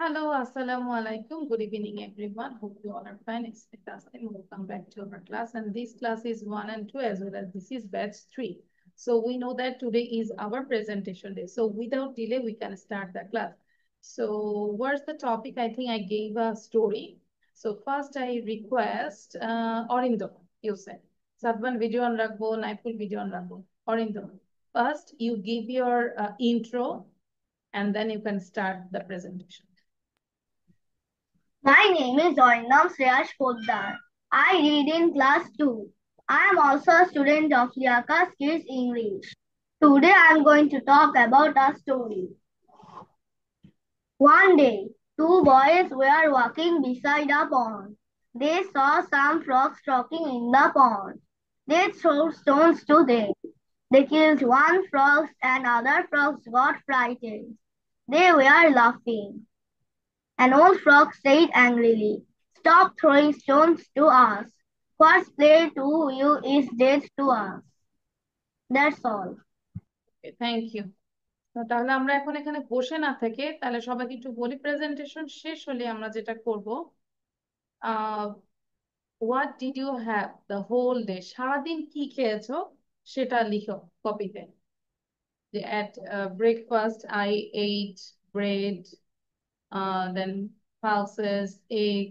Hello, Assalamu alaikum. Good evening, everyone. Hope you all are fine. It's fantastic. Welcome back to our class. And this class is 1 and 2 as well as this is batch 3. So we know that today is our presentation day. So without delay, we can start the class. So what's the topic? I think I gave a story. So first I request Orindo, you said. Sadban video on Ragbo, Naipul video on Ragbo. Orindo, first you give your intro and then you can start the presentation. My name is Oinam Shreyas Poddar. I read in class 2. I am also a student of Liakas Kids English. Today I am going to talk about a story. One day, two boys were walking beside a pond. They saw some frogs talking in the pond. They threw stones to them. They killed one frog and other frogs got frightened. They were laughing. An old frog said angrily, "Stop throwing stones to us. What's play to you is dead to us." That's all. Okay, thank you. তাহলে আমরা এখন এখানে বসে না থেকে তাহলে সবাইকে একটু বলি প্রেজেন্টেশন শেষ হলে আমরা যেটা করব what did you have the whole day, সারাদিন কি খেয়েছো সেটা লিখো কপিতে। যে at breakfast I ate bread, then pulses, egg,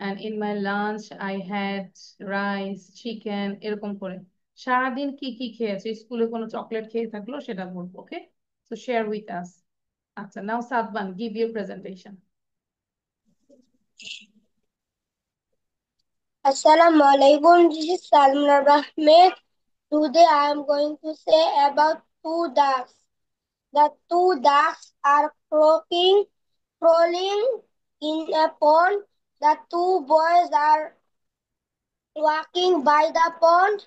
and in my lunch I had rice, chicken, এরকম করে সারাদিন কি কি খেয়েছো, স্কুলে কোনো চকলেট খেয়ে থাকলো সেটা বলবো। ওকে, so share with us. আচ্ছা, now Sadban, give your presentation. Assalamu alaikum. This is Salman Ahmed. Today I am going to say about two ducks. The two ducks are crawling in a pond. The two boys are walking by the pond.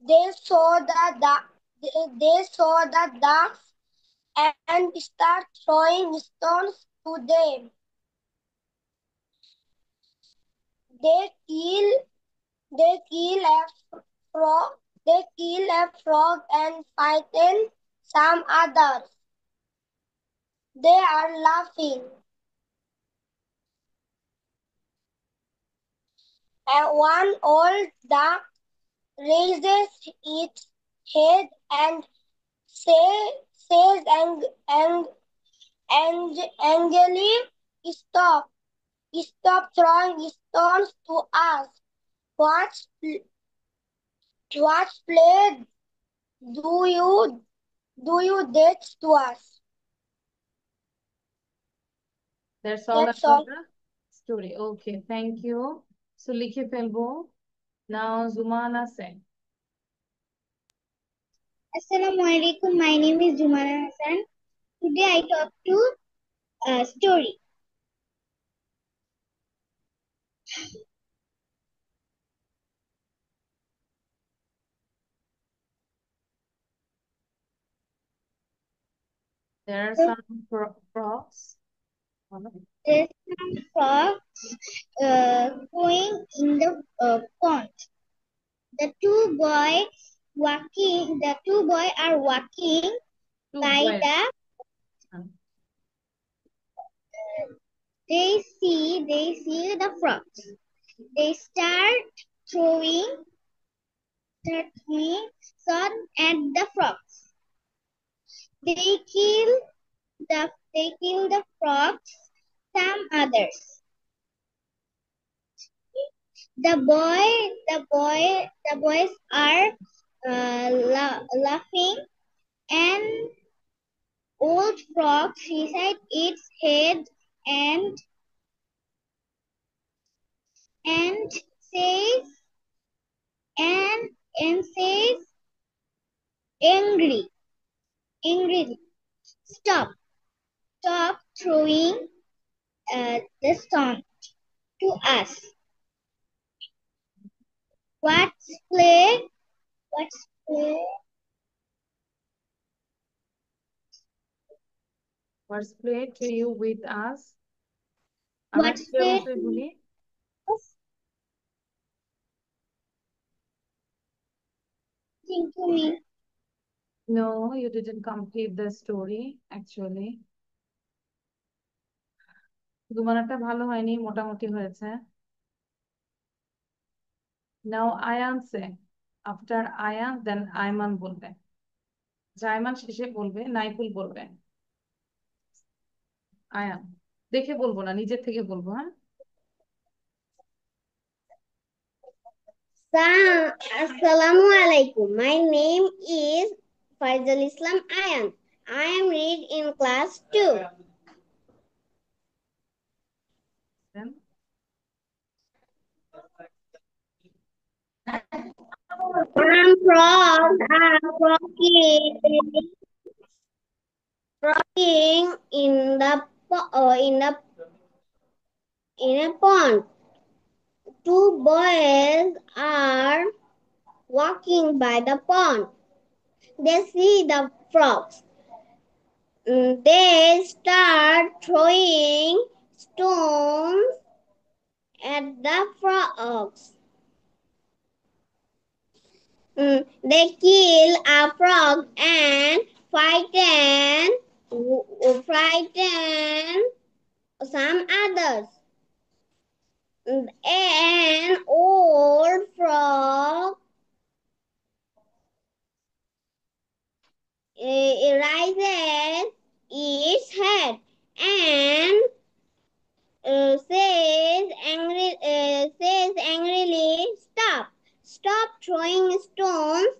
They saw the ducks and start throwing stones to them. They kill a frog and frighten some others. They are laughing. And one old duck raises its head and says angrily, Stop throwing stones to us. What play do you did to us? That's all That's about all. the story. Okay, thank you. So লিখে ফেলবো। Now Zumana Sen. Assalamu alaikum. My name is Jumana Hassan. Today I talk to a story. There are some frogs. There's some frogs going in the pond. The two boys are walking Two by boys. they see the frogs. They start throwing sun at the frogs. They kill the frogs, some others. The boys are laughing. An old frog reside its head and says says angrily, stop throwing the stone to us. What's play What's play to you with us? What's play বলি। to me? No, you didn't complete the story actually. দুমানাটা ভালো হয়নি, মোটামুটি হয়েছে। নাও আয়ান সে, after Ayaan দেন আয়মান বলবে, জায়মান শেষে বলবে, নাইফুল বলবে। আয়ান দেখে বলবো না, নিজের থেকে বলবো, হ্যাঁ। Assalamu alaikum. My name is Faizal Islam Ayan. I am read in class 2. Then, Some frogs are frogging in the in a pond. Two boys are walking by the pond. They see the frogs. They start throwing stones at the frogs. They kill a frog and frighten some others. An old frog raises its head and says angrily, "Stop throwing stones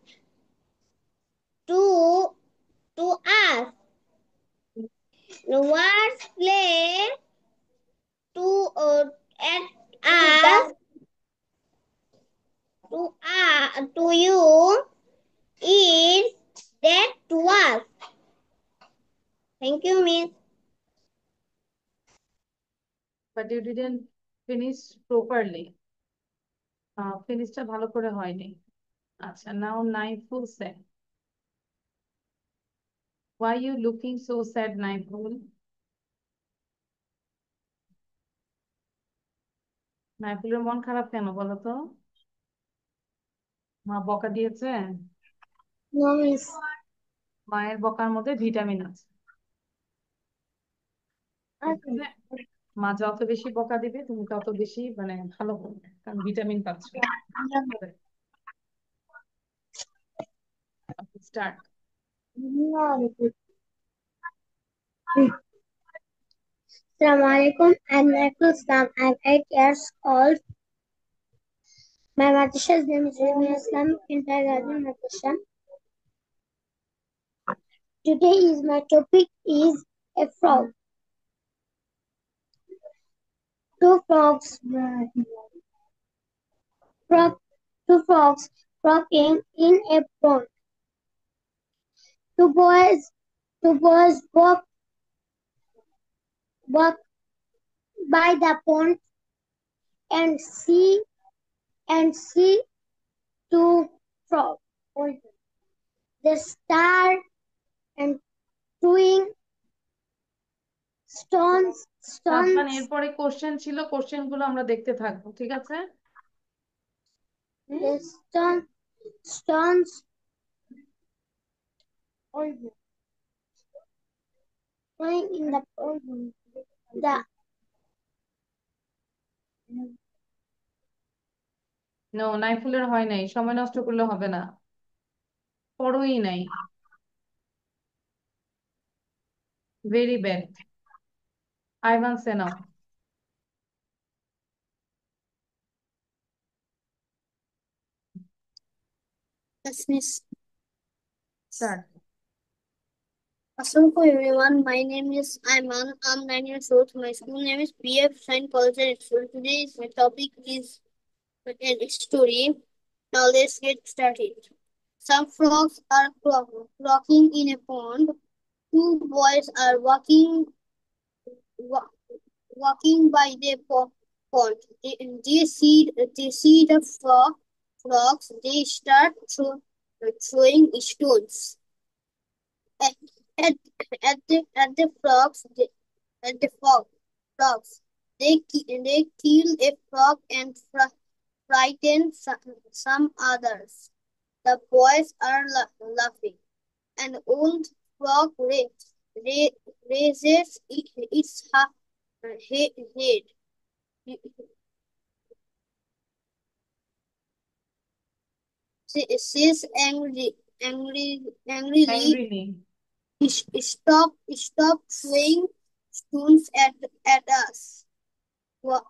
to us. The words play to at us to you is dead to us." Thank you, Miss. but you didn't finish properly. ফিনিশটা ভালো করে হয়নি। আচ্ছা, নাও নাইফুল সে, why you looking so sad, Naiful? নাইফুলের মন খারাপ কেন বলো তো? মা বকা দিয়েছে? No, Miss. মায়ের বকার মধ্যে ভিটামিন আছে, ঠিক আছে? মা যত বেশি বকা দিবে তুমি তত বেশি মানে ভালো করবে, কারণ ভিটামিন পাচ্ছ। Start. Assalamu alaikum. I'm Naikul Islam. I'm 8 years old. My madrasa's name is Jamia Islamic Kindergarten Madrasa. Today is my topic is a frog. Two frogs, frog, two frogs frogging in a pond. Two boys walk by the pond and see two frogs. They start and throwing সাবধান, stones. এরপরে question ছিল, question গুলো আমরা দেখতে থাকবো, ঠিক আছে? The stones throwing in the pond. The no, নাইফুলের হয় নাই, সময় নষ্ট করলে হবে না, পড়োই নাই। Very bad. Ivan say now, Yes, Miss. Start. Assalamualaikum everyone. My name is Ayman. I'm 9 years old. My school name is PF Saint College School. Today's my topic is a story. Now let's get started. Some frogs are flocking in a pond. Two boys are wa- walking by the pond. They see the frogs. They start throwing stones at, at, at the at the frogs. They kill a frog and frighten some others. The boys are laughing. An old frog raises its Head. She's angrily Angrily. stop throwing stones at us. What,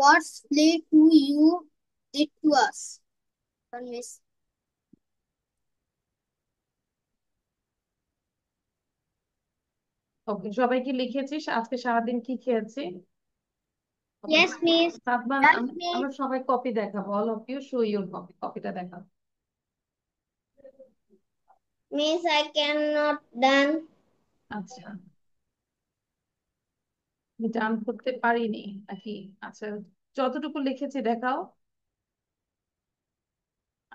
what play do you did to us? Miss. ওকে, সবাই কি লিখেছিস আজকে সারাদিন কি খেয়েছি? ওকে, Yes, miss. Sadman, Yes, miss. আমরা সবাই copy দেখাবো। All of you show your copy, কপিটা দেখাও। Miss, I cannot done. আচ্ছা, ডান করতে পারিনি নাকি? আচ্ছা, যতটুকু লিখেছি দেখাও।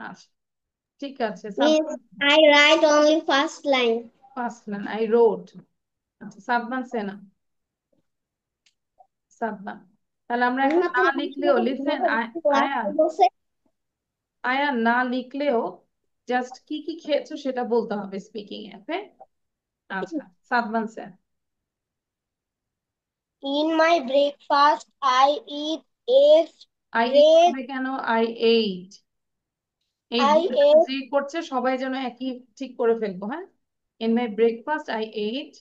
আচ্ছা, ঠিক আছে। Miss, I write only first line. First line I road. আচ্ছা, সাদমান সেনা, সাদমান। তাহলে আমরা এখন না লিখলেও, লিসেন আয়ান, আয়ান না লিখলেও জাস্ট কি কি খেয়েছো সেটা বলতে হবে স্পিকিং এ। ওকে, আচ্ছা, Sadman sir. In my breakfast, I eat eggs, I eat bread. হবে কেন? I eight. এই I দুটো ate. যে করছে সবাই যেন একই ঠিক করে ফেলবো, হ্যাঁ? In my breakfast I eight.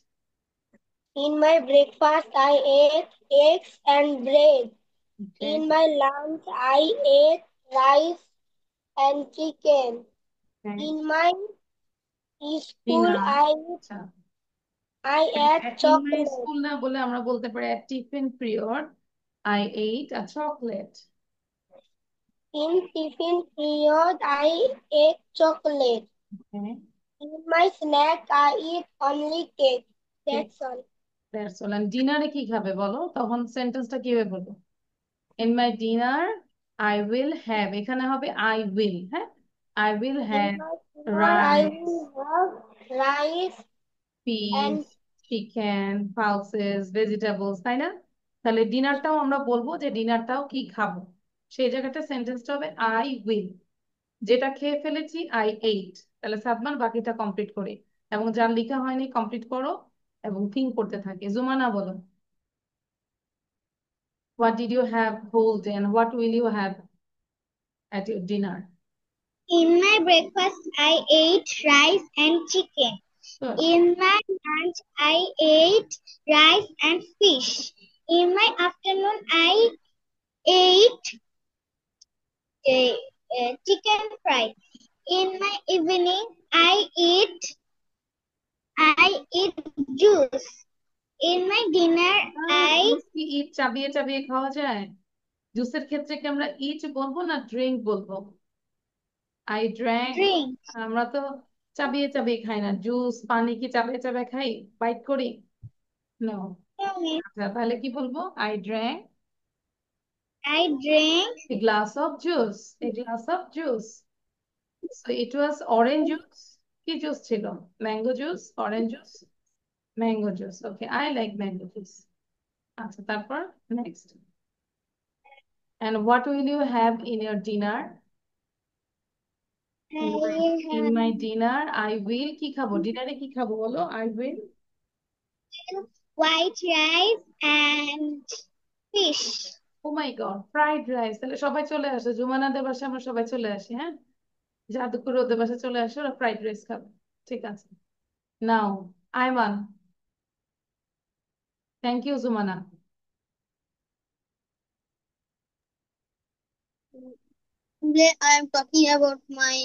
In my breakfast, I ate eggs and bread. Okay, In my lunch, I ate rice and chicken. In my school, dinner. I আচ্ছা, ate in my chocolate. School না বলে আমরা বলতে পারি at tiffin period I eight a chocolate. In tiffin period, I ate chocolate. In my snack, I eat only cake. That's all. That's all. And ডিনারে কি খাবে বলো, তখন সেন্টেন্সটা কিভাবে বলবো? In my dinner I will have, এখানে হবে আই উইল, হ্যাঁ? I will In have my dinner, I rice, will have rice piece, and chicken, pulses, vegetables, তাই না? তাহলে ডিনারটাও আমরা বলবো যে ডিনারটাও কি খাবো, সেই জায়গাটা সেন্টেন্সটা হবে আই উইল। যেটা খেয়ে ফেলেছি আই এইট। তাহলে সাদমান বাকিটা কমপ্লিট করি, এবং যার লেখা হয়নি কমপ্লিট করো এবং থিঙ্ক করতে থাকে। জুমানা বলো, what did you have whole day and what will you have at your dinner? in my breakfast, I ate rice and chicken. Good. In my lunch, I ate rice and fish. In my afternoon, I ate chicken fry. In my evening, I eat juice. In my dinner, I juice কি ইট চাবিয়ে চাবিয়ে খাওয়া যায়? জুসের ক্ষেত্রে কি আমরা ইট বলবো না drink বলবো? I drank. drink. আমরা তো চাবিয়ে চাবিয়ে খাই না। জুস পানি কি চাবিয়ে চাবিয়ে খাই, বাইট করি? নো। আচ্ছা, তাহলে কি বলবো? I drank I drank a glass of juice, a glass of juice. So it was orange juice. কি জুস ছিল? Mango juice, orange juice, mango juice. Okay, I like mango juice. আচ্ছা, তারপর next. And what will you have in your dinner? In my dinner I will কি খাবো? ডিনারে কি খাবো বলো? I will white rice and fish. Oh my god, fried rice. তাহলে সবাই চলে আসে, জুমানাদের বাসায় আমরা সবাই চলে আসি, হ্যাঁ? জাদুকর ওদের বাসায় চলে আসে, ওরা ফ্রাইড রাইস খাবে। ঠিক আছে, now Aiman. Thank you Jumana. Today I am talking about my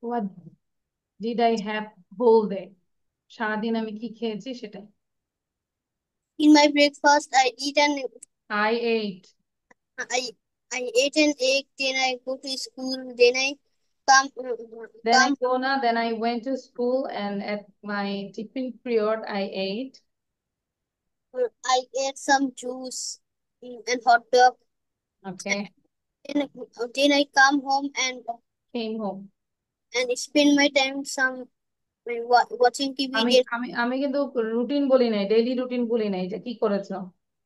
What did I have whole day? সারাদিন আমি কি খেয়েছি সেটাই। in my breakfast I ate I I ate an egg, then I go to school, then I come then I come go na then I went to school, and at my tiffin period I ate I ate some juice and hot dog. okay, Then I come home came home. and spend my time some watching TV. আমি আমি আমি কিন্তু routine বলি নাই, daily routine বলি নাই যে কি করেছো।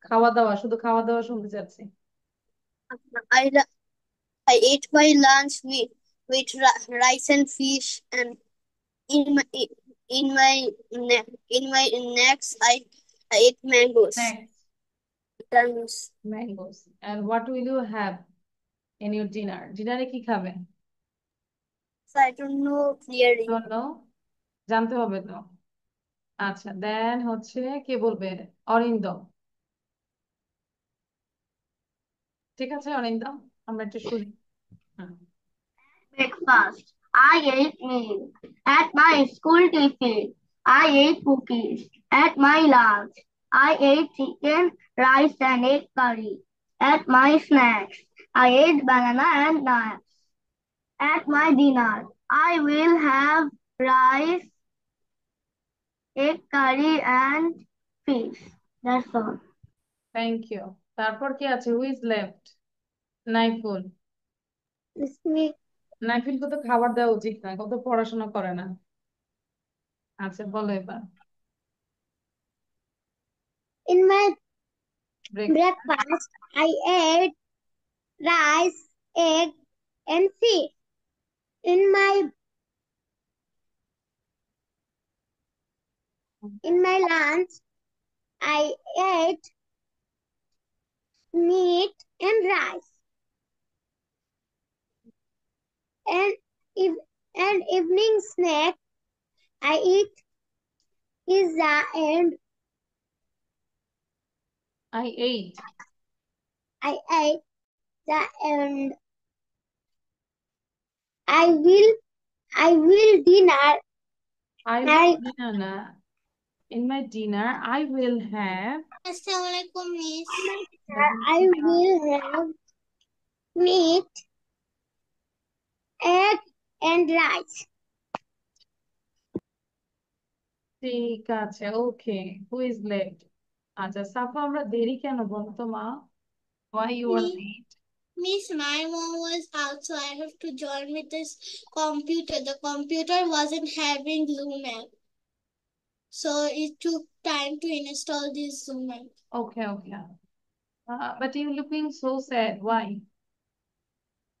খাওয়া দাওয়া, শুধু খাওয়া দাওয়া শুনতে চাচ্ছি। I I ate my lunch rice and fish, and in my in my in my next I ate mangoes. Next, Mangoes. mangoes. And what will you have in your dinner? Dinner কি খাবেন? So I don't know clearly. Don't know? জানতে হবে তো। আচ্ছা, দেন হচ্ছে কে বলবে? অরিন্দম। ঠিক আছে অরিন্দম, আমরা একটু শুনি। হুম। Breakfast. I ate milk. At my school tiffin, I ate cookies. At my lunch, I ate chicken, rice, and egg curry. At my snacks, I ate banana and nuts. At my dinner, I will have rice, egg curry, and fish. That's all. Thank you. তারপর কি আছে? Who is left? Naiful. It's me. নাইফুলকে তো খাবার দেওয়া উচিত না, কত পড়াশোনা করে না। আচ্ছা বলো এবার। In my breakfast. breakfast, I ate rice, egg, and fish. In my lunch, I ate meat and rice. And if an evening snack, I eat pizza and I ate. I ate the and I will dinner. I will dinner na. In my dinner, I will have. Assalamualaikum, Miss. I will have meat, egg, and rice. ঠিক আছে, ওকে। হু is left? আচ্ছা সাফা, আমরা দেরি কেন বলো তো মা? Why you are late? Miss, my mom was out, so I have to join with this computer. The computer wasn't having Zoom app, so it took time to install this Zoom app. Okay, okay. But you looking so sad. Why?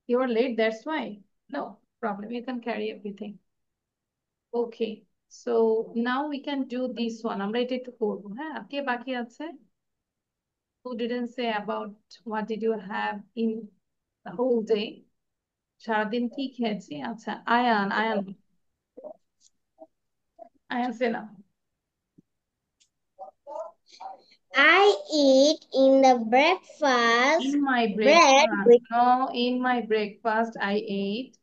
You are late, that's why. No problem. You can carry everything. Okay. So now we can do this one. আমরা এটা একটু করবো, হ্যাঁ? কে বাকি আছে? Who didn't say about what did you have in the whole day? সারাদিন কি খেয়েছি? আচ্ছা, Ayaan, Ayaan, Ayaan say now. I eat in the breakfast In my bread breakfast. with No, in my breakfast I ate.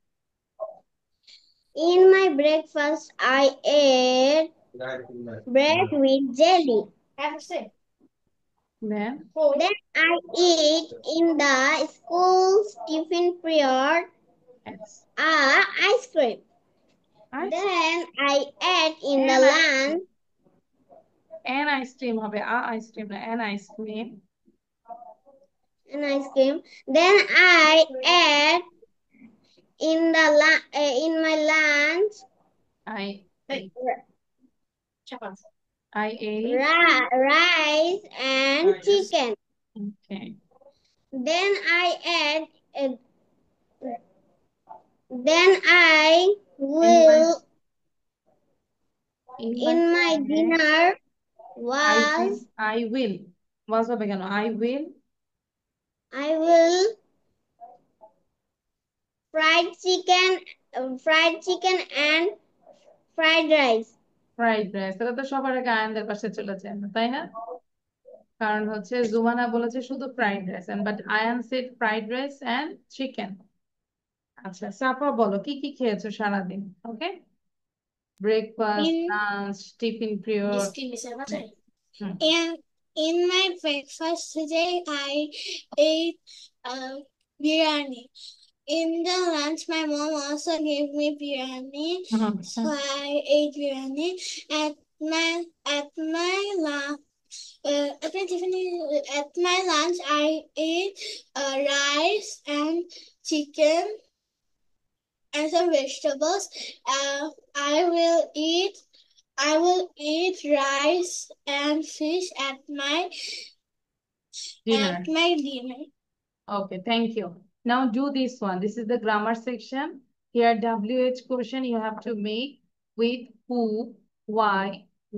in my breakfast I ate bread with jelly. Then Then I eat in the school's tiffin period yes. ice cream. Ice Then I ate in the and lunch an ice cream হবে, ice cream না, an ice cream. an ice cream. Then I ate in in my lunch I ate. I ate. rice and chicken. Okay. Then I ate. Then I will in my snack, dinner I will. Was হবে কেন? I will fried chicken and fried rice. Fried rice. তাহলে তো সবার আগে আয়ানদের পাশে চলে যায় না, তাই না? কারণ হচ্ছে জুমানা বলেছে শুধু fried rice, but Ayan said fried rice and chicken. আচ্ছা সাফা বলো কি কি খেয়েছো সারাদিন? Okay, breakfast, lunch, tiffin period. In my breakfast today, I ate biryani. In the lunch, my mom also gave me biryani, so I ate biryani. At my at my lunch, at my lunch, I ate rice and chicken and some vegetables. I will eat rice and fish at my dinner. Okay, thank you. Now do this one. This is the grammar section. Here WH question you have to make with who, why,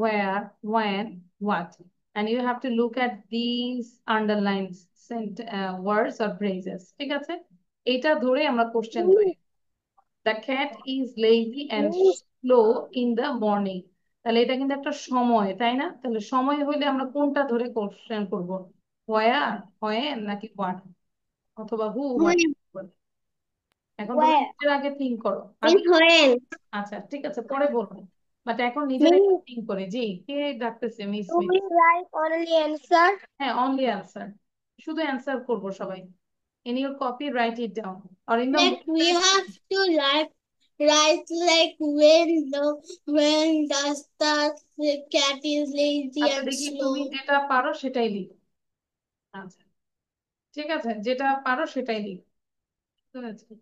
where, when, what. and you have to look at these underlined words or phrases. ঠিক আছে, এটা ধরে আমরা question তৈরি। The cat is lazy and slow in the morning. তাহলে এটা কিন্তু একটা সময়, তাই না? তাহলে সময় হইলে আমরা কোনটা ধরে কোশ্চেন করব? where, when নাকি what, অথবা who, what? এখন তুমি নিজের আগে থিঙ্ক করো আগে। আচ্ছা ঠিক আছে, পরে বলবো, বাট এখন নিজের আগে থিঙ্ক করে। জি, কে ডাকতেছে? Miss miss. হ্যাঁ, অনলি অ্যান্সার, শুধু অ্যান্সার করব সবাই। in your copy write it down or in the Like we have to write like when does the cat is lazy আচ্ছা and দেখি slow. তুমি যেটা পারো সেটাই লিখো। আচ্ছা ঠিক আছে, যেটা পারো সেটাই লিখো। ঠিক আছে।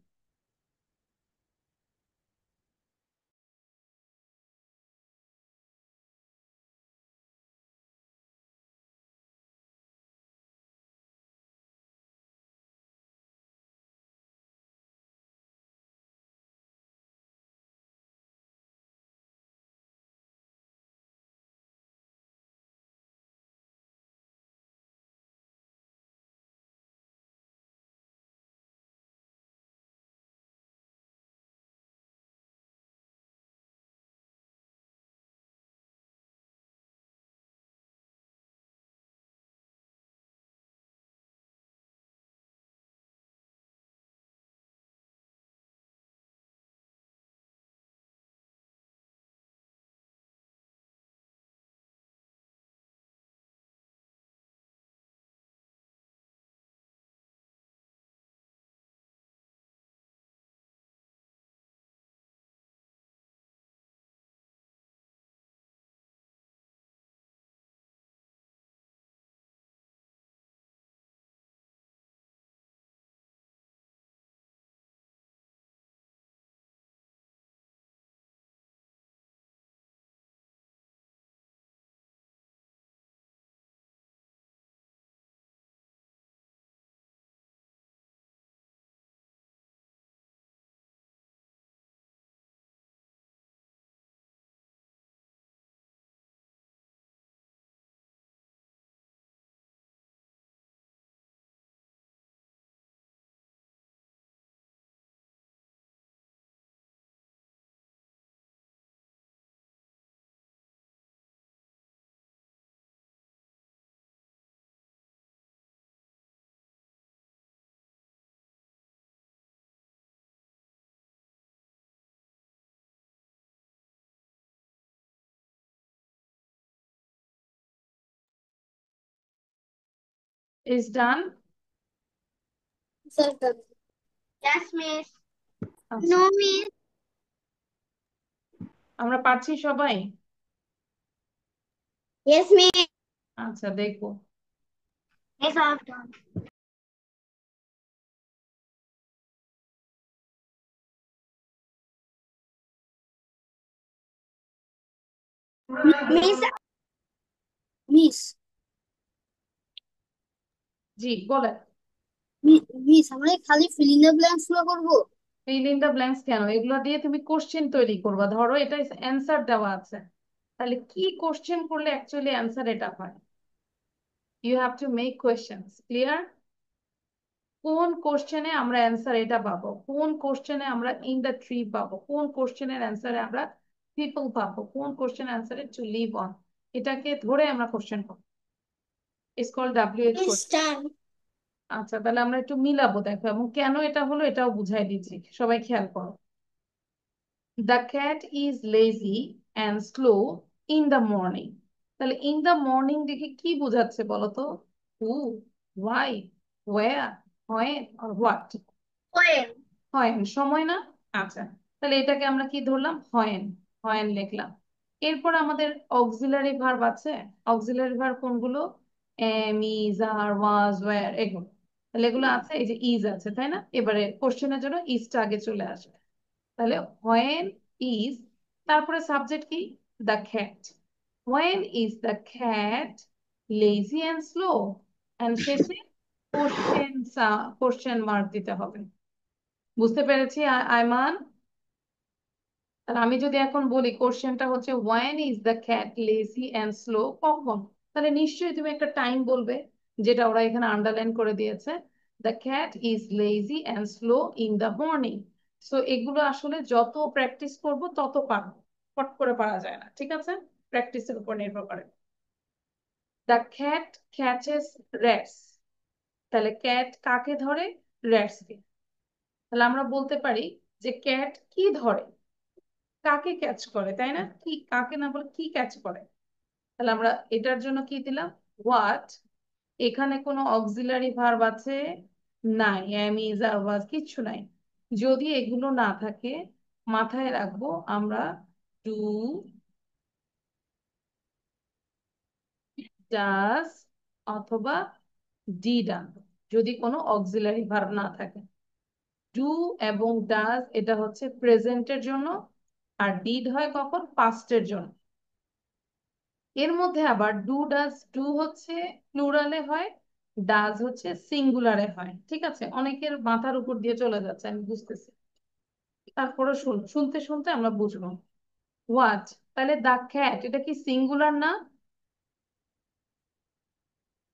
is done. Yes, miss. আচ্ছা, No, miss. আমরা পারছি সবাই? Yes, miss. আচ্ছা দেখবো। Yes, I've done. Miss, miss, জি বলেন। miss, আমরা খালি fill in the blanks গুলো করবো? ফিল ইন দ্য ব্ল্যাঙ্কস কেন? এগুলো দিয়ে তুমি কোশ্চেন তৈরি করবা। ধরো এটা অ্যান্সার দেওয়া আছে, তাহলে কি কোশ্চেন করলে অ্যাকচুয়ালি অ্যান্সার এটা হয়? You have to make questions clear. কোন কোশ্চেনে আমরা অ্যান্সার এটা পাবো, কোন কোশ্চেনে আমরা ইন দ্য ট্রি পাবো, কোন কোশ্চেনের অ্যান্সারে আমরা পিপল পাবো, কোন কোশ্চেন অ্যান্সারে টু লিভ অন, এটাকে ধরে আমরা কোশ্চেন পাবো। It's called WH Miss, question. আচ্ছা তাহলে আমরা একটু মিলাবো, দেখো, এবং কেন এটা হলো এটাও বুঝাই দিচ্ছি, সবাই খেয়াল করো। The cat is lazy and slow in the morning. তাহলে ইন দ্য মর্নিং দেখে কি বোঝাচ্ছে বলো তো? Who, why, where, when or what? when? When, সময় না? আচ্ছা, তাহলে এটাকে আমরা কি ধরলাম? হয়েন, হয়েন লিখলাম। এরপর আমাদের অক্সিলারি ভার্ব আছে। অক্সিলারি ভার্ব কোনগুলো? Am, is, are, was, were, এগুলো। তাহলে এগুলো আছে, এই যে ইজ আছে, তাই না? এবারে কোশ্চেনের জন্য ইজটা আগে চলে আসবে। তাহলে হোয়েন ইজ, তারপরে সাবজেক্ট কি? The খ্যাট। When is the খ্যাট lazy and slow, and শেষে কোশ্চেন, কোশ্চেন মার্ক দিতে হবে। বুঝতে পেরেছি আয়মান? তাহলে আমি যদি এখন বলি কোশ্চেনটা হচ্ছে when is the cat lazy and slow, কখন? তাহলে নিশ্চয়ই তুমি একটা টাইম বলবে, যেটা ওরা এখানে আন্ডারলাইন করে দিয়েছে। The cat is lazy and slow in the morning. So এগুলো আসলে যত প্র্যাকটিস করব তত পারবো, ফট করে পারা যায় না, ঠিক আছে? প্র্যাকটিসের উপর নির্ভর করে। The cat catches rats. তাহলে ক্যাট কাকে ধরে? র্যাটস কে। তাহলে আমরা বলতে পারি যে ক্যাট কি ধরে, কাকে ক্যাচ করে, তাই না? কি, কাকে না বলে কি ক্যাচ করে। তাহলে আমরা এটার জন্য কি দিলাম? হোয়াট। এখানে কোনো অক্সিলারি ভার্ব আছে? নাই। এম ইজ আর ওয়াজ কিচ্ছু নাই। যদি এগুলো না থাকে, মাথায় রাখবো আমরা ডু, ডাজ অথবা ডিড আনবো, যদি কোনো অক্সিলারি ভার্ব না থাকে। ডু এবং ডাজ এটা হচ্ছে প্রেজেন্টের জন্য, আর ডিড হয় কখন? পাস্টের জন্য। এর মধ্যে আবার ডু ডাজ, ডু হচ্ছে প্লুরালে হয়, ডাজ হচ্ছে সিঙ্গুলারে হয়, ঠিক আছে? অনেকের মাথার উপর দিয়ে চলে যাচ্ছে, আমি বুঝতেছি। তারপরে শুনতে শুনতে আমরা বুঝবো। হোয়াট, তাহলে দা ক্যাট এটা কি সিঙ্গুলার না?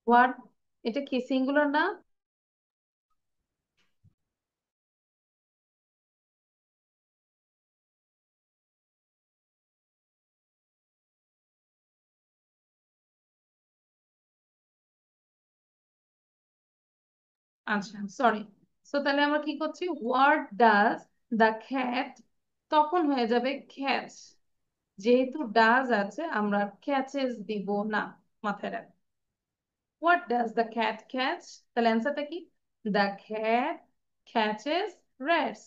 হোয়াট, এটা কি সিঙ্গুলার না? আচ্ছা, সরি। সো তাহলে আমরা কি করছি? হোয়াট ডাজ দা ক্যাট, তখন হয়ে যাবে ক্যাচ। যেহেতু ডাজ আছে, আমরা ক্যাচেস দিব না, মাথায় রাখ। What does the cat catch, তাহলে অ্যান্সারটা কি? The cat catches rats.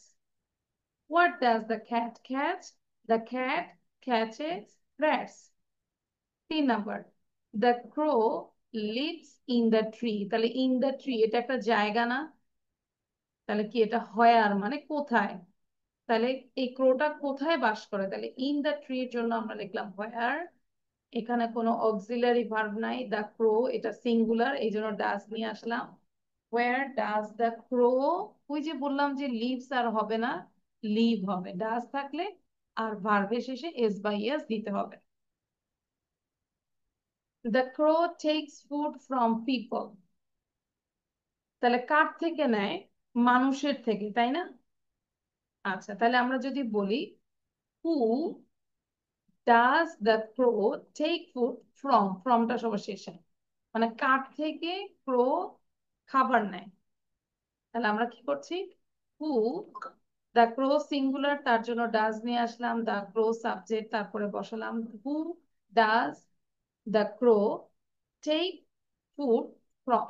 What does the cat catch? The cat catches rats. 3 number, the crow lives in the tree. তাহলে ইন দ্য ট্রি এটা একটা জায়গা না? তাহলে কি এটা হোয়ার মানে কোথায়? তাহলে এই ক্রোটা কোথায় বাস করে? তাহলে ইন দ্য ট্রির জন্য আমরা লিখলাম হোয়ার। এখানে কোনো অক্সিলারি ভার্ব নাই, দ্য ক্রো এটা সিঙ্গুলার, এই জন্য ডাজ নিয়ে আসলাম। হোয়ার ডাজ দ্য ক্রো, ওই যে বললাম যে লিভস আর হবে না, লিভ হবে ডাজ থাকলে, আর ভার্বের শেষে এস বাই এস দিতে হবে। The crow takes food from people. তাহলে কার থেকে নেয়? মানুষের থেকে, তাই না? আচ্ছা, তাহলে আমরা যদি বলি who does the crow take food from, ফ্রমটা সবার শেষে, মানে কার থেকে ক্রো খাবার নেয়। তাহলে আমরা কি করছি? হু, দ্য ক্রো সিঙ্গুলার, তার জন্য ডাজ নিয়ে আসলাম, দ্য ক্রো সাবজেক্ট, তারপরে বসালাম who does the crow take food from.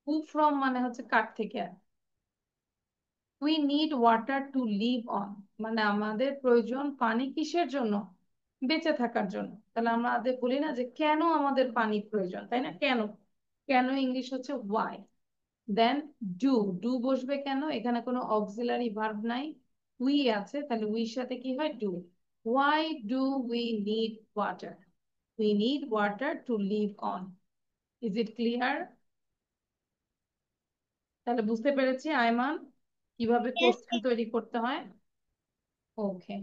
Who from মানে হচ্ছে কার থেকে। We need water to live on, মানে আমাদের প্রয়োজন পানি কিসের জন্য? বেঁচে থাকার জন্য। তাহলে আমরা আগে বলি না যে কেন আমাদের পানি প্রয়োজন, তাই না? কেন, কেন ইংলিশ হচ্ছে ওয়াই। দেন ডু, ডু বসবে কেন? এখানে কোনো অক্সিলারি ভার্ব নাই, উই আছে, তাহলে উইর সাথে কি হয়? Do. Why do we need water? We need water to live on. Is it clear? তাহলে বুঝতে পেরেছি আয়মান কিভাবে Yes, কোশ্চেন তৈরি করতে হয়। ওকে,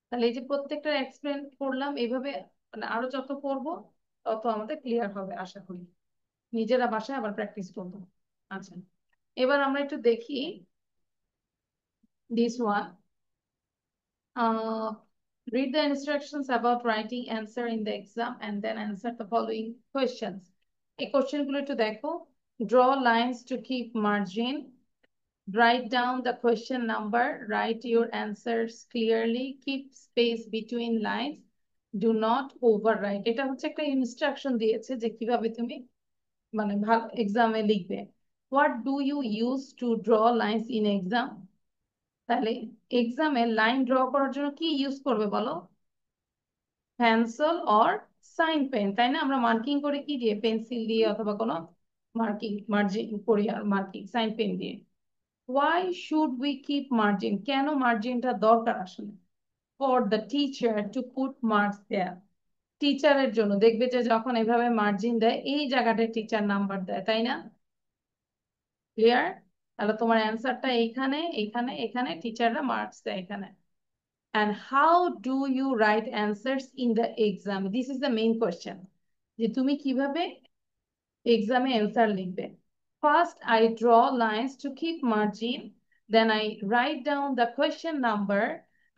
তাহলে এই যে প্রত্যেকটা এক্সপ্লেন করলাম এইভাবে, মানে আরো যত করবো তত আমাদের ক্লিয়ার হবে আশা করি। নিজেরা বাসায় আবার প্র্যাকটিস করবো। আচ্ছা, এবার আমরা একটু দেখি this one. Uh, read the instructions about writing answer in the exam and then answer the following questions. এই কোশ্চেন গুলো একটু দেখো। Draw lines to keep margin. Write down the question number. Write your answers clearly. Keep space between lines. Do not overwrite. এটা হচ্ছে একটা instruction দিয়েছে যে কিভাবে তুমি মানে ভালো এক্সামে লিখবে। What do you use to draw lines in exam? তাহলে এক্সামে লাইন ড্র করার জন্য কি ইউজ করবে বলো? পেন্সিল অর সাইন পেন, তাই না? আমরা মার্কিং করে কি দিয়ে? পেন্সিল দিয়ে অথবা কোনো মার্কিং মার্জিন করি, আর মার্কিং সাইন পেন দিয়ে। Why should we keep margin, কেন মার্জিনটা দরকার আসলে? For the teacher to put marks there, টিচারের জন্য। দেখবে যে যখন এভাবে মার্জিন দেয় এই জায়গাটায় টিচার নাম্বার দেয়, তাই না? ক্লিয়ার? তাহলে তোমার অ্যান্সারটা এইখানে, এইখানে, এখানে টিচাররা মার্কস দেয় এখানে। and how do you write answers in the exam? This is the main question. যে তুমি কিভাবে এক্সামে অ্যান্সার লিখবে। First, I draw lines to keep margin. Then I write down the question number.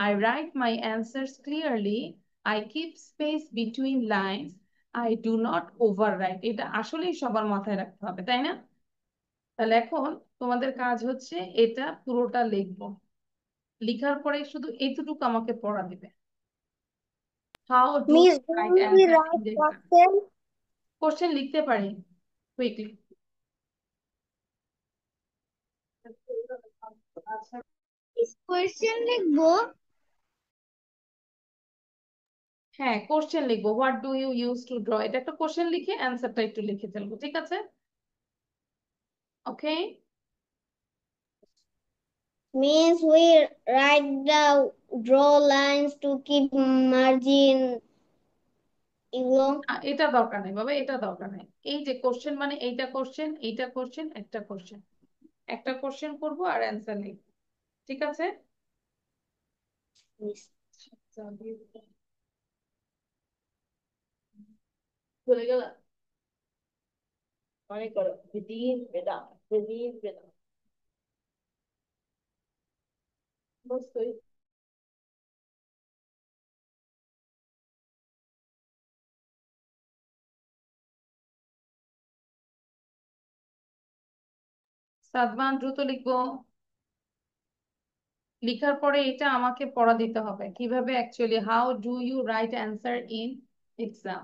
I write my answers clearly. I keep space between lines. I do not overwrite. এটা আসলেই সবার মাথায় রাখতে হবে, তাই না? তাহলে এখন তোমাদের কাজ হচ্ছে এটা পুরোটা লিখবো, লিখার পরে শুধু এইটুকু আমাকে পড়া দিবে। How do Miss, you do write we answer in write the exam? question? Question লিখতে পারি কুইকলি। Is question লিখবো? হ্যাঁ, কোশ্চেন লিখবো। What do you use to draw, এটা একটা কোশ্চেন লিখে অ্যান্সারটা একটু লিখে ফেলবো, ঠিক আছে? ওকে, Means we write the draw lines to keep margin. এগুলো এটা দরকার নেই বাবা, এটা দরকার নেই। এই যে কোশ্চেন মানে এইটা কোশ্চেন, এইটা কোশ্চেন, একটা কোশ্চেন, একটা কোশ্চেন করবো আর অ্যান্সার লিখবো, ঠিক আছে? চলে গেল, মনে করো বিদিন বেদাম, বিদিন বেদাম, বুঝতেই। সাদমান দ্রুত লিখবো, লিখার পরে এটা আমাকে পড়া দিতে হবে কিভাবে actually how do you write answer in exam.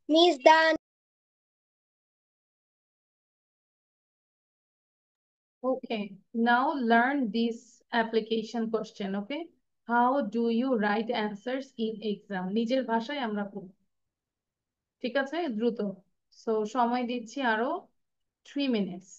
Miss Dan. Okay, now learn this application question, okay? How do you write answers in exam? নিজের ভাষায় আমরা করব। ঠিক আছে, দ্রুত। সো সময় দিচ্ছি আরো 3 minutes.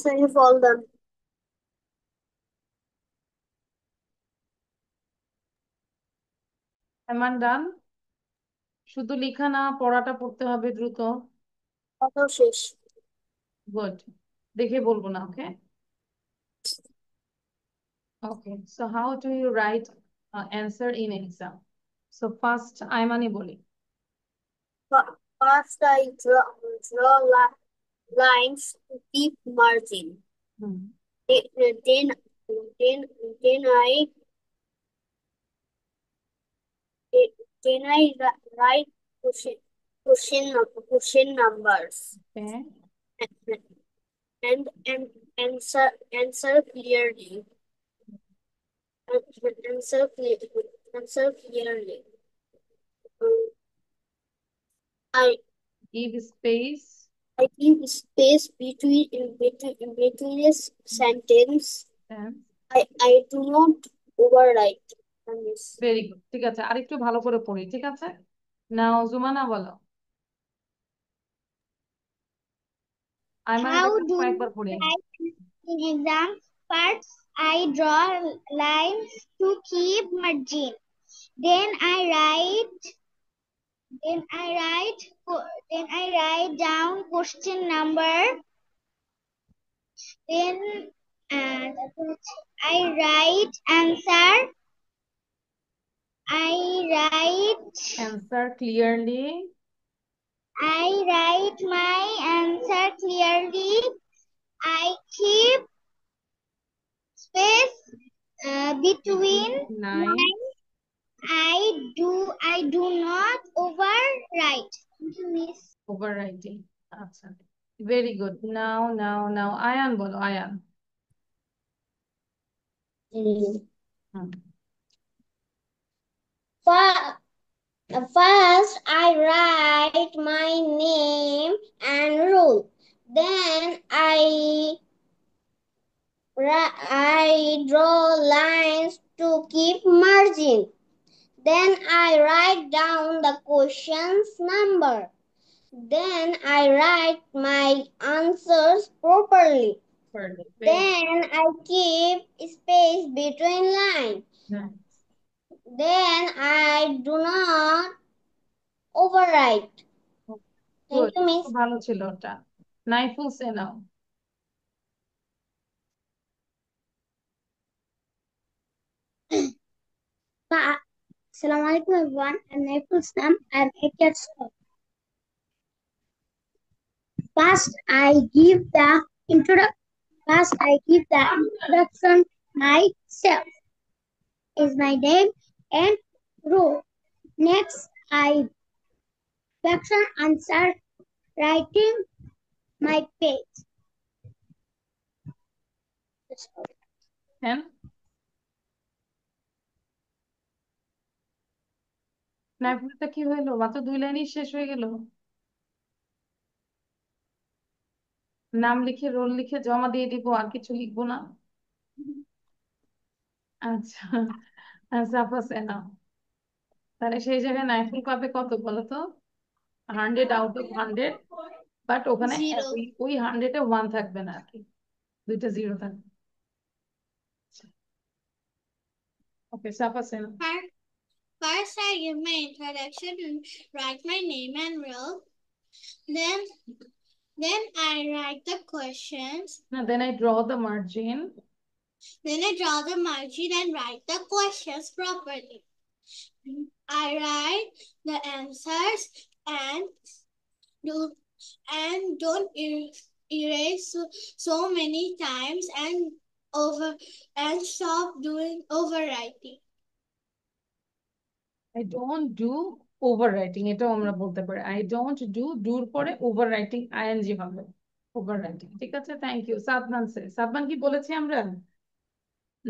Finish all them. Am I done? শুধু লেখা না, পড়াটা পড়তে হবে দ্রুত। কত শেষ? গুড, দেখে বলবো না, ওকে? Okay, so how do you write answer in exam? So first আইমানি বলি। First, I draw lines to keep margin. Hmm, Then, then I write question numbers okay. and answer clearly. Answer clearly. I Give space I keep space between a sentence. and I do not overwrite. Very good, ঠিক আছে, আরেকটু ভালো করে পড়ি, ঠিক আছে? নাও Jumana বলো। আইমানের How কাছে do কয়েকবার you পড়ি। write in exam? First, I draw lines to keep margin. Then I write. Then I write down question number. Then I write answer. I write. Answer clearly. I write my answer clearly. I keep space between Nine. lines. I do not overwrite. Miss. Overwriting. আচ্ছা, very good. Now Ayaan বলো, আয়ান। হুম, First, I write my name and rule. Then I draw lines to keep margin. Then I write down the question's number. Then I write my answers properly. perfect. Then I keep space between lines. Nice. Then I do not overwrite. Thank Good. you, Miss. খুব ভালো ছিল ওটা। নাইফুল সে নাও। Assalamu alaikum everyone. I'm Naiful Islam. I'm 8 years old. First, I give the introduction. First, I give the introduction myself. Is my name and role. Next, I question answer writing my page. হ্যাঁ, নাইফুলটা কি হইলো? মাত্র 2 লাইনই শেষ হয়ে গেল। নাম লিখে role লিখে জমা দিয়ে দিব, আর কিছু লিখবো না। আচ্ছা, সাফা সেনা। তাহলে সেই জায়গায় নাইফুল পাবে কত বলো তো? 100 আউট অফ 100। বাট ওখানে Zero. ওই 100-এ 1 থাকবে না আর কি, 2টা 0 থাকবে। ওকে, সাফা সেনা। First, I give my introduction and write my name and role. Then I write the questions. Now, then I draw the margin. Then I draw the margin and write the questions properly. I write the answers and do don't erase so many times and stop doing overwriting. I don't do overwriting, এটাও আমরা বলতে পারি। I don't do, ডুর পরে overwriting ing হবে, overwriting। ঠিক আছে, thank you. Sadman sir, Sadman কি বলেছি আমরা?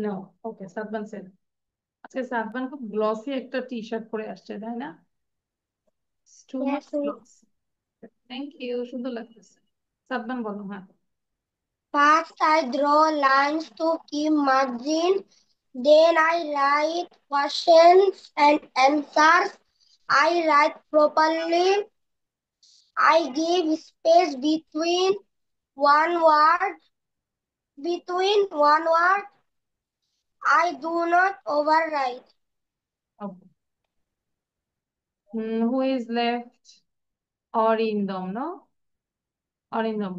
নো। Okay, Sadman sir. আজকে সাদমান খুব গ্লসি একটা টি শার্ট পরে আসছে, তাই না? Too much gloss. Thank you, সুন্দর লাগতেছে। সাদমান বলো। হ্যাঁ, First, I draw lines to keep margin. Then I write questions and answers. I write properly. I give space one word. Between one word, I do not overwrite. Okay. Who is left? Arindam, no? Arindam.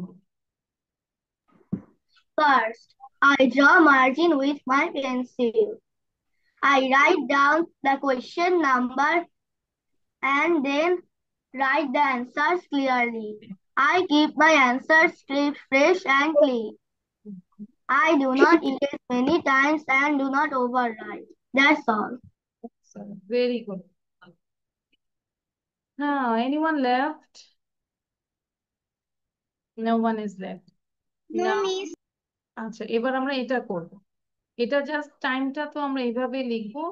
First, I draw margin with my pencil. I write down the question number and then write the answers clearly. I keep my answers fresh and clean. I do not erase many times and do not overwrite. That's all. Very good. Anyone left? No one is left. No, Now, miss. আচ্ছা, এবার আমরা এটা করব। এটা just টাইমটা তো আমরা এইভাবে লিখবো,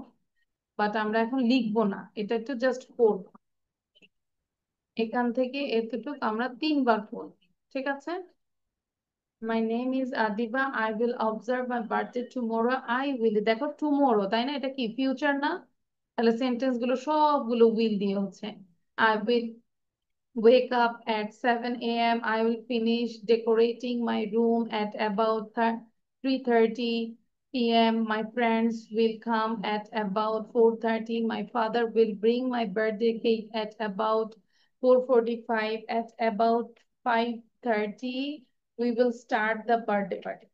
বাট আমরা এখন লিখবো না, এটা একটু জাস্ট করবো। এখান থেকে এতটুকু আমরা 3 বার করব, ঠিক আছে? My name is Adiba. I will observe my birthday tomorrow. I will, দেখো tomorrow, তাই না? এটা কি ফিউচার না? তাহলে সেন্টেন্স গুলো সবগুলো উইল দিয়ে হচ্ছে। I will wake up at 7 a.m. I will finish decorating my room at about 3:30 p.m. My friends will come at about 4:30. My father will bring my birthday cake at about 4:45. At about 5:30, we will start the birthday party.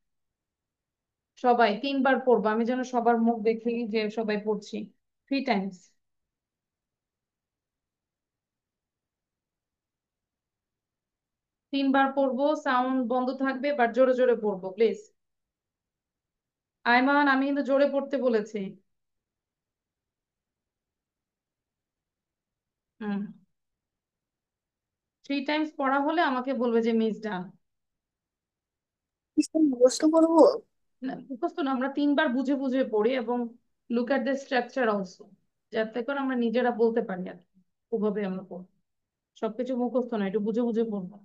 সবাই 3 বার পড়বো, আমি যেন সবার মুখ দেখি যে সবাই পড়ছি। 3 times। 3 বার পড়বো, সাউন্ড বন্ধ থাকবে, বাট জোরে জোরে পড়বো প্লিজ। আয়মান, আমি কিন্তু জোরে পড়তে বলেছি। হুম, 3 টাইমস পড়া হলে আমাকে বলবে যে মিস ডান। মুখস্থ করবো? না, মুখস্থ না, আমরা 3 বার বুঝে বুঝে পড়ি এবং look at the structure also, যাতে করে আমরা নিজেরা বলতে পারি আর কি। ওভাবে আমরা পড়বো, সবকিছু মুখস্থ না, একটু বুঝে বুঝে পড়বো।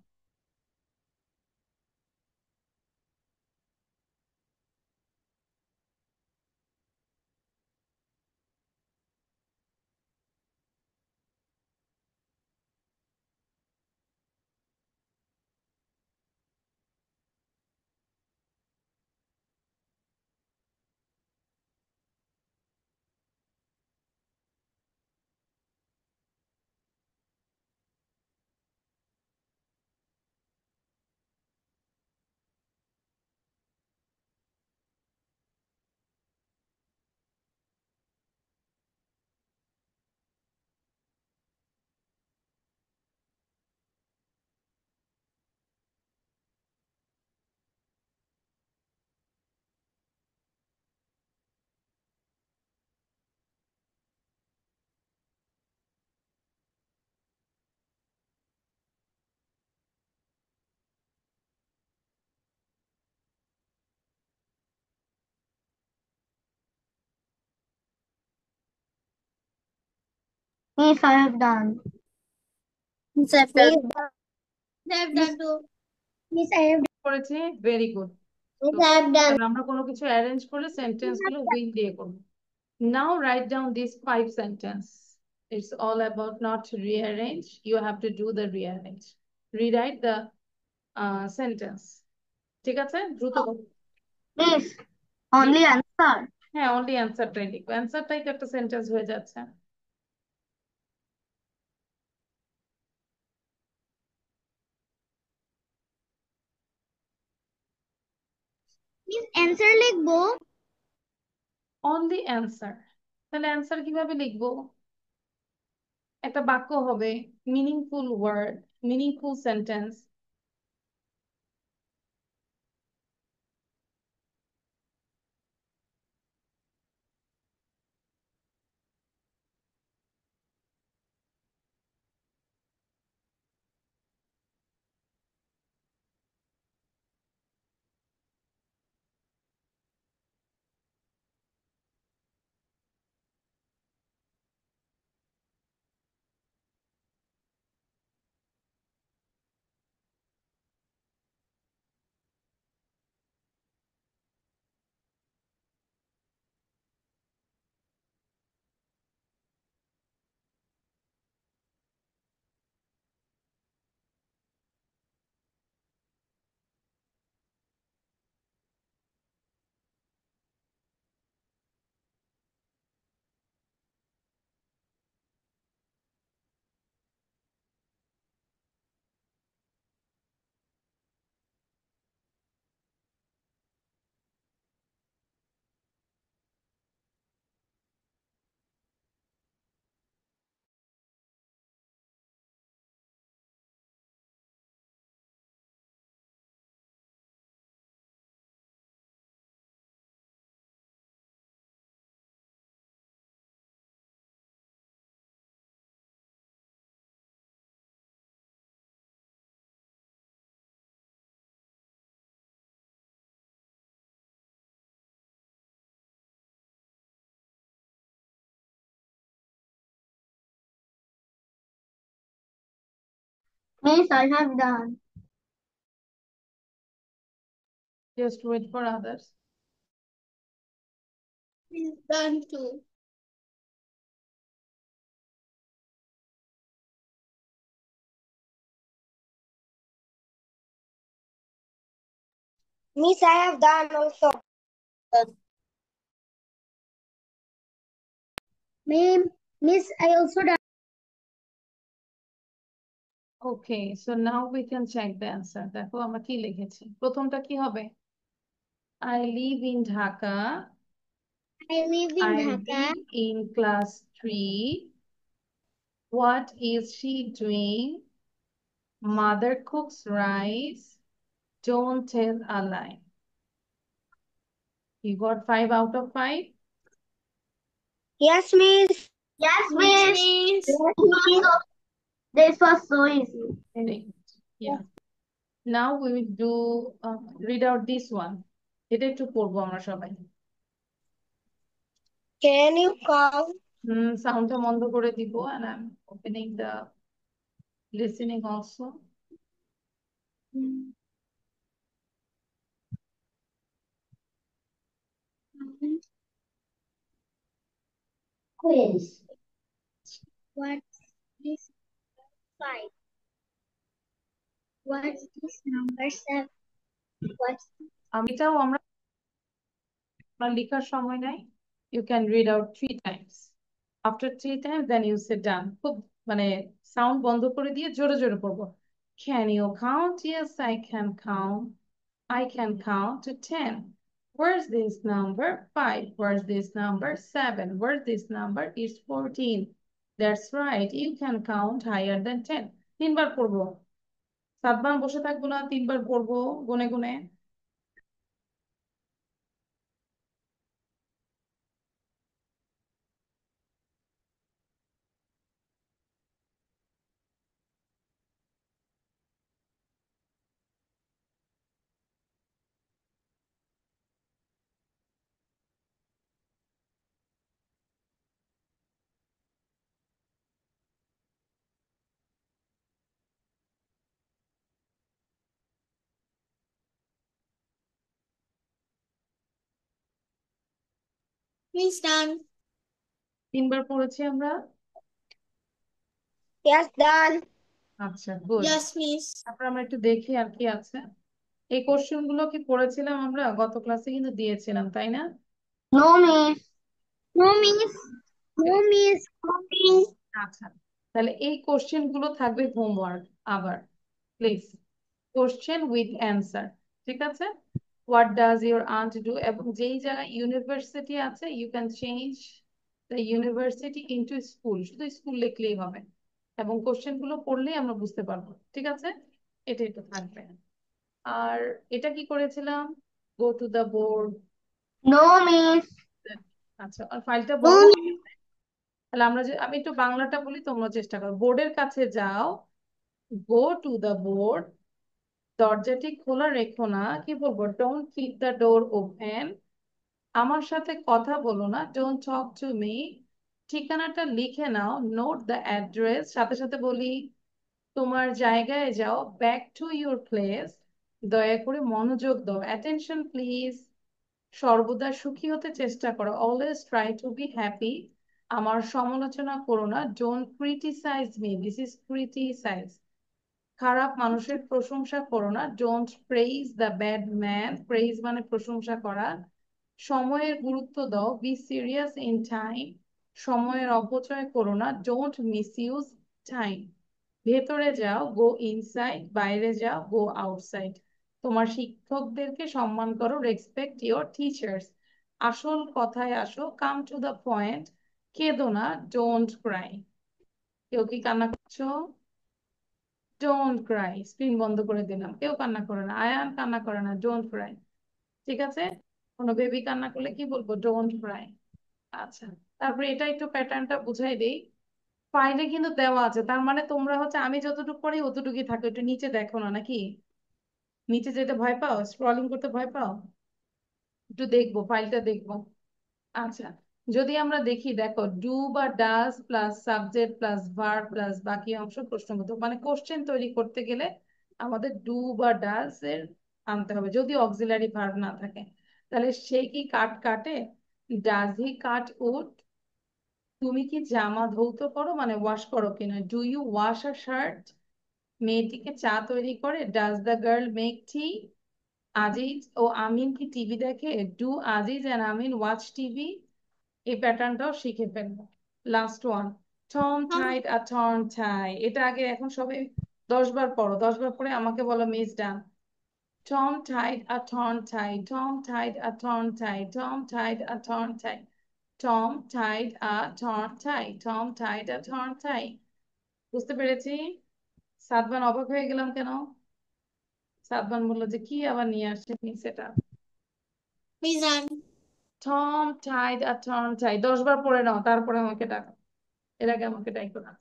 Miss, I have done. Miss, I've Miss, done. I've done too. Miss, I have করেছে very good. Miss, I have done. আমরা কোনো কিছু অ্যারেঞ্জ করে সেন্টেন্স গুলো উইল দিয়ে করবো। Now write down these 5 sentences. It's all about not rearrange. You have to do the rearrange. Rewrite the sentence. ঠিক আছে, দ্রুত করো। Miss, only answer. হ্যাঁ, only অ্যান্সারটাই লিখবো, অ্যান্সারটাই তো একটা সেন্টেন্স হয়ে যাচ্ছে। Miss, answer লিখবো। অনলি অ্যান্সার, তাহলে অ্যান্সার কিভাবে লিখবো? একটা বাক্য হবে, meaningful word, meaningful sentence. Miss, I have done. Just wait for others. Miss, done too. Miss, I have done also. Miss, I also done. Okay, so now we can check the answer. দেখো আমরা কি লিখেছি, প্রথমটা কি হবে? I live in Dhaka. I live in I Dhaka. read in class 3. What is she doing? Mother cooks rice. Don't tell a lie. You got 5 out of 5? Yes, Miss. Yes, Miss. Miss. This was so easy. Very good. Yeah. Now we will do read out this one. এটা একটু পড়বো আমরা সবাই। Can you count? সাউন্ডটা বন্ধ করে দিব, and I'm opening the listening also. Quiz. What's this 5? What's this number 7? What's এটাও আমরা লেখার সময় নাই, you can read out 3 times. After 3 times then you sit down. খুব মানে সাউন্ড বন্ধ করে দিয়ে জোরে জোরে পড়বো। Can you count? Yes, I can count. I can count to 10. Where's this number? 5. Where's this number? 7. Where's this number? Is 14. That's right. You can count higher than 10. 3 বার পড়বো। 7 বার বসে থাকবো না, 3 বার পড়বো গুনে গুনে। Miss done. 3 বার পড়েছি আমরা। Yes, done. আচ্ছা, গুড। Yes, Miss. তারপর আমরা একটু দেখি আর কি আছে। এই কোশ্চেন গুলো কি পড়েছিলাম আমরা? গত ক্লাসে কিন্তু দিয়েছিলাম, তাই না? No, miss. No, miss. No, miss. No, miss. আচ্ছা, তাহলে এই কোশ্চেন গুলো থাকবে হোমওয়ার্ক আবার, প্লিজ। কোশ্চেন উইথ অ্যান্সার, ঠিক আছে? What does your aunt do, এবং যেই জায়গায় ইউনিভার্সিটি আছে you can change the university into school, শুধু স্কুল লিখলেই হবে, এবং কোশ্চেন গুলো পড়লেই আমরা বুঝতে পারবো, ঠিক আছে? এটাই তো থাকবে। আর এটা কি করেছিলাম? Go to the board. No, miss. আচ্ছা, আর ফাইলটা No, বড় হয়ে miss. গেছে। তাহলে আমরা যে, আমি একটু বাংলাটা বলি, তোমরা চেষ্টা করো। বোর্ডের কাছে যাও, গো টু দ্য বোর্ড। দরজাটি খোলা রেখো না, কি বলবো? Don't keep the door open. আমার সাথে কথা বলো না, ডোন্ট টক টু মি। ঠিকানাটা লিখে নাও, নোট দ্য অ্যাড্রেস। সাথে সাথে বলি, তোমার জায়গায় যাও, ব্যাক টু ইউর প্লেস। দয়া করে মনোযোগ দাও, অ্যাটেনশন প্লিজ। সর্বদা সুখী হতে চেষ্টা করো, always try to be happy. আমার সমালোচনা করো না, don't criticise me, this is criticise. খারাপ মানুষের প্রশংসা করো না, don't praise the bad man, praise মানে প্রশংসা করা। সময়ের গুরুত্ব দাও, বি সিরিয়াস ইন টাইম। সময়ের অপচয় করো না, ডোন্ট মিস ইউজ টাইম। ভেতরে যাও, গো ইনসাইড। বাইরে যাও, গো আউটসাইড। তোমার শিক্ষকদেরকে সম্মান করো, রেসপেক্ট ইওর টিচার্স। আসল কথায় আসো, কাম টু দ্য পয়েন্ট। কেঁদো না, ডোন্ট ক্রাই। কেউ কি কান্না করছো? Don't Cry. স্ক্রিন বন্ধ করে দিলাম, কেউ কান্না করে না। আয়ান কান্না করে না, ডোন্ট ক্রাই, ঠিক আছে? কোনো বেবি কান্না করলে কি বলবো? Don't Cry. আচ্ছা, তারপরে এটা একটু প্যাটার্নটা বুঝাই দেই। ফাইলে কিন্তু দেওয়া আছে, তার মানে তোমরা হচ্ছে আমি যতটুকু পড়ি অতটুকুই থাকে, একটু নিচে দেখো না নাকি? নিচে যেতে ভয় পাও, স্ক্রলিং করতে ভয় পাও? একটু দেখবো, ফাইলটা দেখবো। আচ্ছা, যদি আমরা দেখি, দেখো, ডু বা does plus subject plus verb plus বাকি অংশ প্রশ্নবোধক, মানে কোশ্চেন তৈরি করতে গেলে আমাদের ডু বা ডাজ এর আনতে হবে, যদি অক্সিলারি ভার্ব না থাকে। তাহলে সে কি কাঠ কাটে? Does he cut wood? তুমি কি জামা ধৌত করো, মানে ওয়াশ করো কিনা? Do you wash a shirt? মেয়েটিকে চা তৈরি করে, does the girl make tea? Aziz ও আমিন কি টিভি দেখে? Do Aziz and Amin watch TV? এই প্যাটার্নটাও শিখে ফেলবো। Last one, Tom tied a torn tie. এটা আগে, এখন সবাই 10 বার পড়ো, 10 বার পরে আমাকে বলো miss done. Tom tied a torn tie, Tom tied a torn tie, Tom tied a torn tie, Tom tied a torn tie, Tom tied a torn টাই। বুঝতে পেরেছি? সাদমান অবাক হয়ে গেলাম কেন? সাদমান বললো যে কি আবার নিয়ে আসেনি সেটা। Miss done. Tom tied a torn টাই 10 বার পড়ে নাও, তারপরে আমাকে ডাকো। এর আগে আমাকে ডাকো না।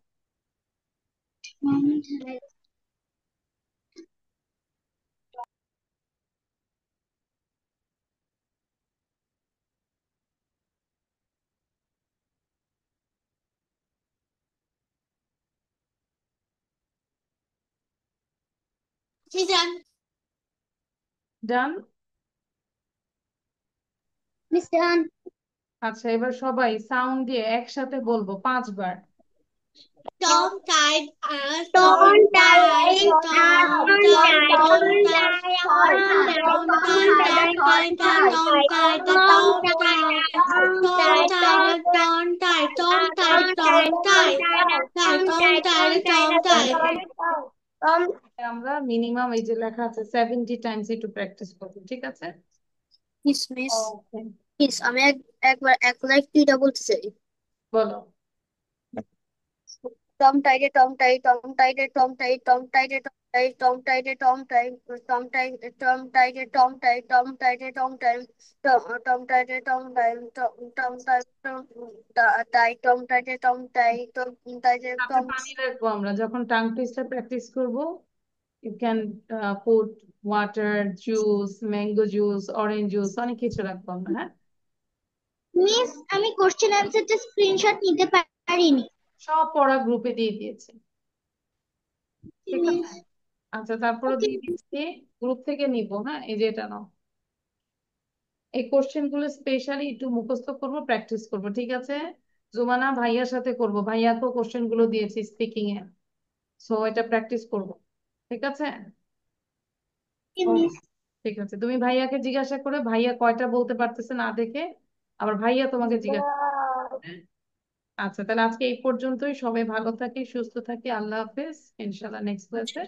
Miss done. ডান? Miss done. আচ্ছা, এবার সবাই সাউন্ড দিয়ে একসাথে বলবো 5 বার। Tom tied a Tom Tom tied tied Tom tied Tom tied Tom tied Tom tied Tom tied Tom tied Tom tied Tom tied Tom tied Tom tied Tom tied Tom tied আমরা minimum এই যে লেখা আছে 70 Times একটু practice করবো, ঠিক আছে? Miss ওকে, miss আমি একবার এক লাইক দুইটা বলতে চাই। বলো। Tom tied a Tom tie Tom tied a Tom tie Tom tied a Tom tie Tom tied a Tom tie Tom tie Tom tied a Tom tie Tom tied a Tom tie Tom tied a Tom tie Tom tie tie Tom tied a Tom tie Tom tied a সাথে টম পানি রাখবো, আমরা যখন tongue twister practice করব। You can put water, juice, mango juice, orange juice, অনেক কিছু রাখবো আমরা, হ্যাঁ? মিস আমি কোশ্চেন অ্যান্সারটা স্ক্রিনশট নিতে পারিনি। সব পড়া গ্রুপে দিয়ে দিয়েছে, ঠিক মিস আছে? আচ্ছা, তারপরে ওকে। দিয়ে দিচ্ছি, গ্রুপ থেকে নিবো, হ্যাঁ? এই যে এটা নাও, এই কোশ্চেন গুলো স্পেশালি একটু মুখস্থ করবো, প্র্যাকটিস করবো, ঠিক আছে? জোমানা ভাইয়ার সাথে করবো, ভাইয়াকেও কোশ্চেন গুলো দিয়েছি স্পিকিং এ, সো এটা প্র্যাকটিস করবো, ঠিক আছে? মিস। ঠিক আছে, তুমি ভাইয়াকে জিজ্ঞাসা করে ভাইয়া কয়টা বলতে পারতেছে না দেখে আবার ভাইয়া তোমাকে জিজ্ঞাসা। আচ্ছা, তাহলে আজকে এই পর্যন্তই। সবাই ভালো থাকি, সুস্থ থাকি। আল্লাহ হাফেজ, ইনশাল্লাহ নেক্সট ক্লাসে।